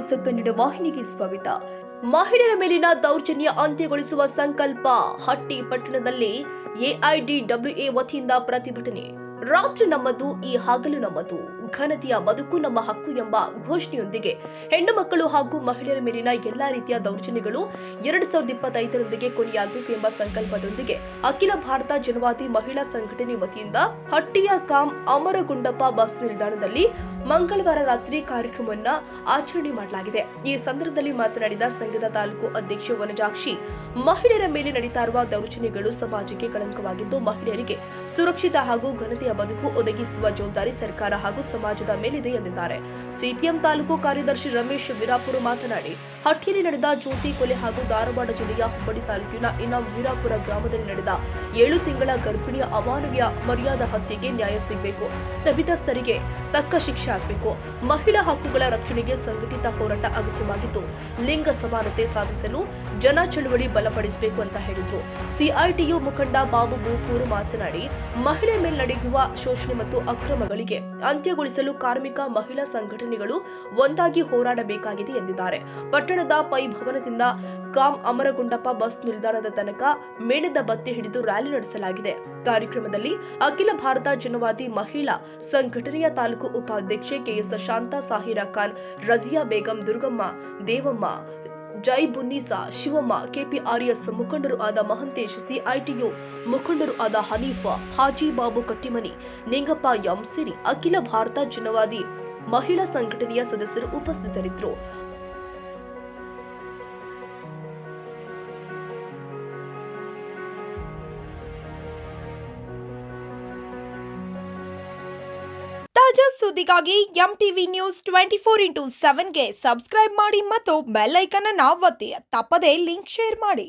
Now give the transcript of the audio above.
News Kannada ವಾಹಿನಿಗೆ ಸ್ವಾಗತ. ಮಹಿಳೆಯರ ಮೇಲಿನ ದೌರ್ಜನ್ಯ ಅಂತ್ಯಗೊಳಿಸುವ ಸಂಕಲ್ಪ. ಹಟ್ಟಿ ಪಟ್ಟಣದಲ್ಲಿ ಎಐಡಿಡಬ್ಲ್ಯೂಎ ವತಿಯಿಂದ ಪ್ರತಿಭಟನೆ. ರಾತ್ರಿ ನಮ್ಮದು, ಈ ಹಗಲು ನಮ್ಮದು, ಘನತೆಯ ಬದುಕು ನಮ್ಮ ಹಕ್ಕು ಎಂಬ ಘೋಷಣೆಯೊಂದಿಗೆ ಹೆಣ್ಣು ಮಕ್ಕಳು ಹಾಗೂ ಮಹಿಳೆಯರ ಮೇಲಿನ ಎಲ್ಲಾ ರೀತಿಯ ದೌರ್ಜನ್ಯಗಳು 2025 ಕೊನೆಯಾಗಬೇಕು ಎಂಬ ಸಂಕಲ್ಪದೊಂದಿಗೆ ಅಖಿಲ ಭಾರತ ಜನವಾದಿ ಮಹಿಳಾ ಸಂಘಟನೆ ವತಿಯಿಂದ ಹಟ್ಟಿಯ ಅಮರಗುಂಡಪ್ಪ ಬಸ್ ನಿಲ್ದಾಣದಲ್ಲಿ ಮಂಗಳವಾರ ರಾತ್ರಿ ಕಾರ್ಯಕ್ರಮವನ್ನು ಆಚರಣೆ ಮಾಡಲಾಗಿದೆ. ಈ ಸಂದರ್ಭದಲ್ಲಿ ಮಾತನಾಡಿದ ಸಂಘದ ತಾಲೂಕು ಅಧ್ಯಕ್ಷೆ ವನಜಾಕ್ಷಿ, ಮಹಿಳೆಯರ ಮೇಲೆ ನಡೀತಾ ಇರುವ ದೌರ್ಜನ್ಯಗಳು ಸಮಾಜಕ್ಕೆ ಕಳಂಕವಾಗಿದ್ದು, ಮಹಿಳೆಯರಿಗೆ ಸುರಕ್ಷಿತ ಹಾಗೂ ಘನತೆಯ ಬದುಕು ಒದಗಿಸುವ ಜವಾಬ್ದಾರಿ ಸರ್ಕಾರ ಹಾಗೂ ಸಮಾಜದ ಮೇಲಿದೆ ಎಂದಿದ್ದಾರೆ. ಸಿಪಿಎಂ ತಾಲೂಕು ಕಾರ್ಯದರ್ಶಿ ರಮೇಶ್ ವೀರಾಪುರ ಮಾತನಾಡಿ, ಹಟ್ಟಿಯಲ್ಲಿ ನಡೆದ ಜ್ಯೋತಿ ಕೊಲೆ ಹಾಗೂ ಧಾರವಾಡ ಜಿಲ್ಲೆಯ ಹುಬ್ಬಳ್ಳಿ ತಾಲೂಕಿನ ಇನಾಂ ವೀರಾಪುರ ಗ್ರಾಮದಲ್ಲಿ ನಡೆದ 7 ತಿಂಗಳ ಗರ್ಭಿಣಿಯ ಅಮಾನವೀಯ ಮರ್ಯಾದಾ ಹತ್ಯೆಗೆ ನ್ಯಾಯ ಸಿಗಬೇಕು. ತಪ್ಪಿತಸ್ಥರಿಗೆ ತಕ್ಕ ಶಿಕ್ಷೆ ಆಗಬೇಕು. ಮಹಿಳಾ ಹಕ್ಕುಗಳ ರಕ್ಷಣೆಗೆ ಸಂಘಟಿತ ಹೋರಾಟ ಅಗತ್ಯವಾಗಿದ್ದು, ಲಿಂಗ ಸಮಾನತೆ ಸಾಧಿಸಲು ಜನ ಚಳವಳಿ ಬಲಪಡಿಸಬೇಕು ಅಂತ ಹೇಳಿದ್ರು. ಸಿಐಟಿಯು ಮುಖಂಡ ಬಾಬು ಬೂಪೂರು ಮಾತನಾಡಿ, ಮಹಿಳೆ ಮೇಲೆ ನಡೆಯುವ ಶೋಷಣೆ ಮತ್ತು ಅಕ್ರಮಗಳಿಗೆ ಅಂತ್ಯಗೊಳಿಸಲು ಕಾರ್ಮಿಕ ಮಹಿಳಾ ಸಂಘಟನೆಗಳು ಒಂದಾಗಿ ಹೋರಾಡಬೇಕಾಗಿದೆ ಎಂದಿದ್ದಾರೆ. ಪಟ್ಟಣದ ಪೈ ಭವನದಿಂದ ಅಮರಗುಂಡಪ್ಪ ಬಸ್ ನಿಲ್ದಾಣದ ತನಕ ಮೇಣದ ಬತ್ತಿ ಹಿಡಿದು ರ್ಯಾಲಿ ನಡೆಸಲಾಗಿದೆ. ಕಾರ್ಯಕ್ರಮದಲ್ಲಿ ಅಖಿಲ ಭಾರತ ಜನವಾದಿ ಮಹಿಳಾ ಸಂಘಟನೆಯ ತಾಲೂಕು ಉಪಾಧ್ಯಕ್ಷೆ ಕೆಎಸ್ ಶಾಂತಾ, ಸಾಹಿರಾ ಖಾನ್, ರಜಿಯಾ ಬೇಗಂ, ದುರ್ಗಮ್ಮ, ದೇವಮ್ಮ, ಜೈ ಬುನ್ನೀಸಾ, ಶಿವಮ್ಮ, ಕೆಪಿಆರ್ಎಸ್ ಮುಖಂಡರು ಆದ ಮಹಂತೇಶ್, ಸಿಐಟಿಯು ಮುಖಂಡರು ಆದ ಹನೀಫಾ, ಹಾಜಿ ಬಾಬು ಕಟ್ಟಿಮನಿ, ನಿಂಗಪ್ಪ ಎಂ ಸಿರಿ, ಅಖಿಲ ಭಾರತ ಜನವಾದಿ ಮಹಿಳಾ ಸಂಘಟನೆಯ ಸದಸ್ಯರು ಉಪಸ್ಥಿತರಿದ್ದರು. ತಾಜಾ ಸುದ್ದಿಗಾಗಿ ಎಂಟಿವಿ ನ್ಯೂಸ್ 24x7ಗೆ ಸಬ್ಸ್ಕ್ರೈಬ್ ಮಾಡಿ ಮತ್ತು ಬೆಲ್ ಐಕಾನ್ ಅನ್ನು ಒತ್ತಿ. ತಪ್ಪದೇ ಲಿಂಕ್ ಶೇರ್ ಮಾಡಿ.